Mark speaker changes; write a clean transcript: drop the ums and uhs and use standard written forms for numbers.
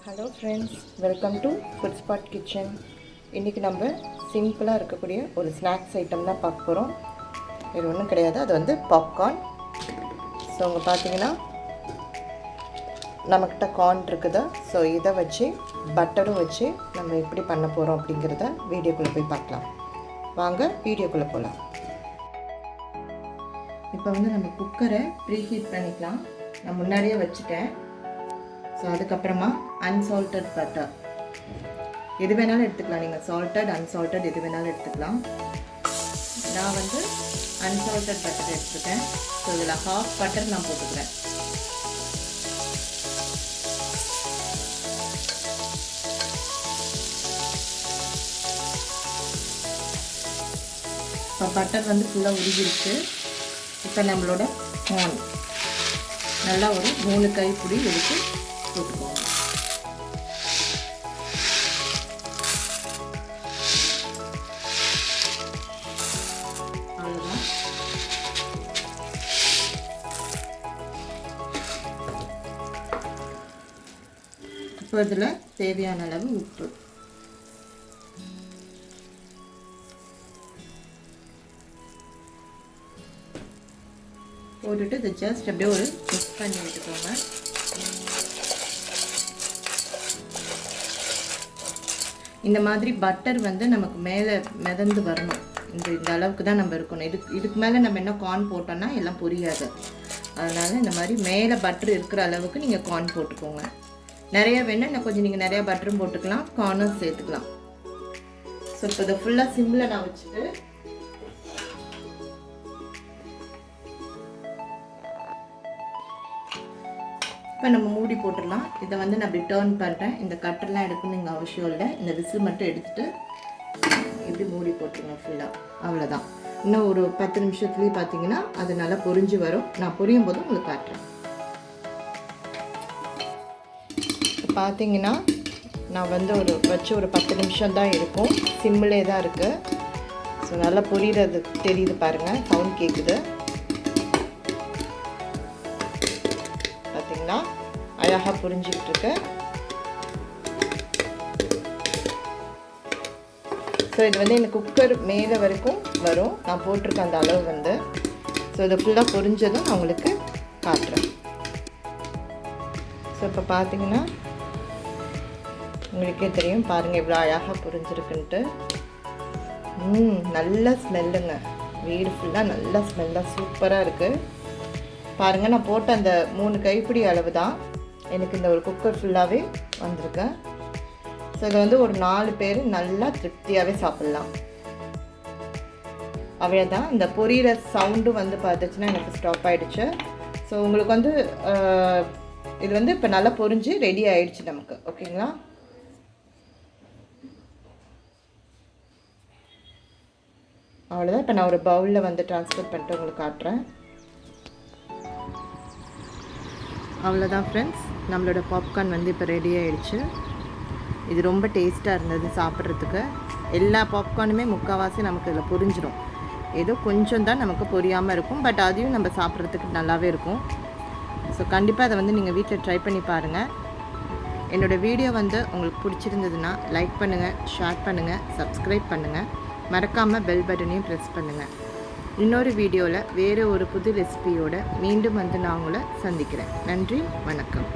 Speaker 1: Hello friends, welcome to food spot kitchen. இன்றைக்கி நம்ம சிம்பிளாக இருக்கக்கூடிய ஒரு ஸ்நாக்ஸ் ஐட்டம் தான் பார்க்க போகிறோம். இது ஒன்றும் கிடையாது, அது வந்து பாப்கார்ன். ஸோ அங்கே பார்த்தீங்கன்னா நம்மக்கிட்ட கார்ன் இருக்குது. ஸோ இதை வச்சு பட்டரும் வச்சு நம்ம எப்படி பண்ண போகிறோம் அப்படிங்கிறத வீடியோக்குள்ளே போய் பார்க்கலாம். வாங்க வீடியோக்குள்ளே போகலாம். இப்போ வந்து நம்ம குக்கரை ப்ரீஹீட் பண்ணிக்கலாம். நான் முன்னாடியே வச்சுட்டேன். ஸோ அதுக்கப்புறமா அன்சால்ட்டட் பட்டர் எது வேணாலும் எடுத்துக்கலாம். நீங்கள் சால்ட்டட் அன்சால்ட்டட் எது வேணாலும் எடுத்துக்கலாம். நான் வந்து அன்சால்ட்டட் பட்டர் எடுத்துருக்கேன். ஸோ இதில் ஹாஃப் பட்டர் நான் போட்டுக்கிறேன். இப்போ பட்டர் வந்து ஃபுல்லாக உருகிடுச்சு. இப்போ நம்மளோட கார்ன் நல்லா ஒரு 3 கைப்பிடி எடுத்து போட்டுக்கோங்க. அவ்வளோதான். இப்போ இதில் தேவையான அளவு உப்பு, போட்டுட்டு இதை ஜஸ்ட் அப்படியே ஒரு மிக்ஸ் பண்ணி விட்டுக்கோங்க. இந்த மாதிரி பட்டர் வந்து நமக்கு மேலே மிதந்து வரணும். இந்த அளவுக்கு தான் நம்ம இருக்கணும். இதுக்கு மேலே நம்ம என்ன கார்ன் போட்டோம்னா எல்லாம் புரியாது. அதனால் இந்த மாதிரி மேலே பட்டர் இருக்கிற அளவுக்கு நீங்கள் கார்ன் போட்டுக்கோங்க. நிறைய வேணும் இன்னும் கொஞ்சம் நீங்கள் நிறையா பட்டரும் போட்டுக்கலாம், கார்னும் சேர்த்துக்கலாம். ஸோ இப்போ இதை ஃபுல்லாக சிம்மில் நான் வச்சுட்டு இப்போ நம்ம மூடி போட்டுடலாம். இதை வந்து நான் அப்படி டேர்ன் பண்ணுறேன். இந்த கட்டெல்லாம் எடுக்கணும் நீங்கள் அவசியம் இல்லை. இந்த விசில் மட்டும் எடுத்துகிட்டு இப்படி மூடி போட்டுருங்க ஃபுல்லாக. அவ்வளோதான். இன்னும் ஒரு 10 நிமிஷத்துலேயே பார்த்தீங்கன்னா அது நல்லா பொரிஞ்சு வரும். நான் பொரியும் போது உங்களுக்கு காட்டுறேன். பார்த்தீங்கன்னா நான் வந்து ஒரு 10 நிமிஷம் தான் இருக்கும். சிம்மிலே தான் இருக்குது. ஸோ நல்லா பொரியிறது தெரியுது பாருங்கள், சவுண்ட் கேட்குது பார்த்தீங்களா, அழகாக புரிஞ்சுக்கிட்டு இருக்கு. ஸோ இது வந்து எனக்கு குக்கர் மேலே வரைக்கும் வரும். நான் போட்டிருக்க அந்த அளவு வந்து. ஸோ இதை ஃபுல்லாக பொரிஞ்சதும் நான் உங்களுக்கு காட்டுறேன். ஸோ இப்போ பார்த்தீங்கன்னா உங்களுக்கே தெரியும் பாருங்கள் இவ்வளோ அழகாக புரிஞ்சிருக்குன்ட்டு. நல்ல ஸ்மெல்லுங்க. வீடு ஃபுல்லாக நல்ல ஸ்மெல்லாக சூப்பராக இருக்குது பாருங்கள். நான் போட்ட அந்த 3 கைப்பிடி அளவு தான் எனக்கு இந்த ஒரு குக்கர் ஃபுல்லாகவே வந்திருக்கேன். ஸோ இதை வந்து ஒரு 4 பேர் நல்லா திருப்தியாகவே சாப்பிட்லாம். அவ்வளோதான். இந்த பொரியிற சவுண்டு வந்து பார்த்துச்சுன்னா எனக்கு ஸ்டாப் ஆகிடுச்சு. ஸோ உங்களுக்கு வந்து இது வந்து இப்போ நல்லா பொரிஞ்சு ரெடி ஆகிடுச்சு நமக்கு. ஓகேங்களா? அவ்வளோதான். இப்போ நான் ஒரு பவுலில் வந்து ட்ரான்ஸ்ஃபர் பண்ணிட்டு உங்களுக்கு காட்டுறேன். அவ்வளோதான் ஃப்ரெண்ட்ஸ், நம்மளோட பாப்கார்ன் வந்து இப்போ ரெடி ஆகிடுச்சு. இது ரொம்ப டேஸ்ட்டாக இருந்தது சாப்பிட்றதுக்கு. எல்லா பாப்கார்னுமே முக்கால்வாசி நமக்கு இதில் பொரிஞ்சிடும். ஏதோ கொஞ்சம் தான் நமக்கு பொரியாமல் இருக்கும். பட் அதையும் நம்ம சாப்பிட்றதுக்கு நல்லாவே இருக்கும். ஸோ கண்டிப்பாக அதை வந்து நீங்கள் வீட்டில் ட்ரை பண்ணி பாருங்கள். என்னோடய வீடியோ வந்து உங்களுக்கு பிடிச்சிருந்ததுன்னா லைக் பண்ணுங்கள், ஷேர் பண்ணுங்கள், சப்ஸ்கிரைப் பண்ணுங்கள். மறக்காமல் பெல் பட்டனையும் ப்ரெஸ் பண்ணுங்கள். இன்னொரு வீடியோவில் வேறு ஒரு புது ரெசிபியோடு மீண்டும் வந்து நான் உங்களை சந்திக்கிறேன். நன்றி, வணக்கம்.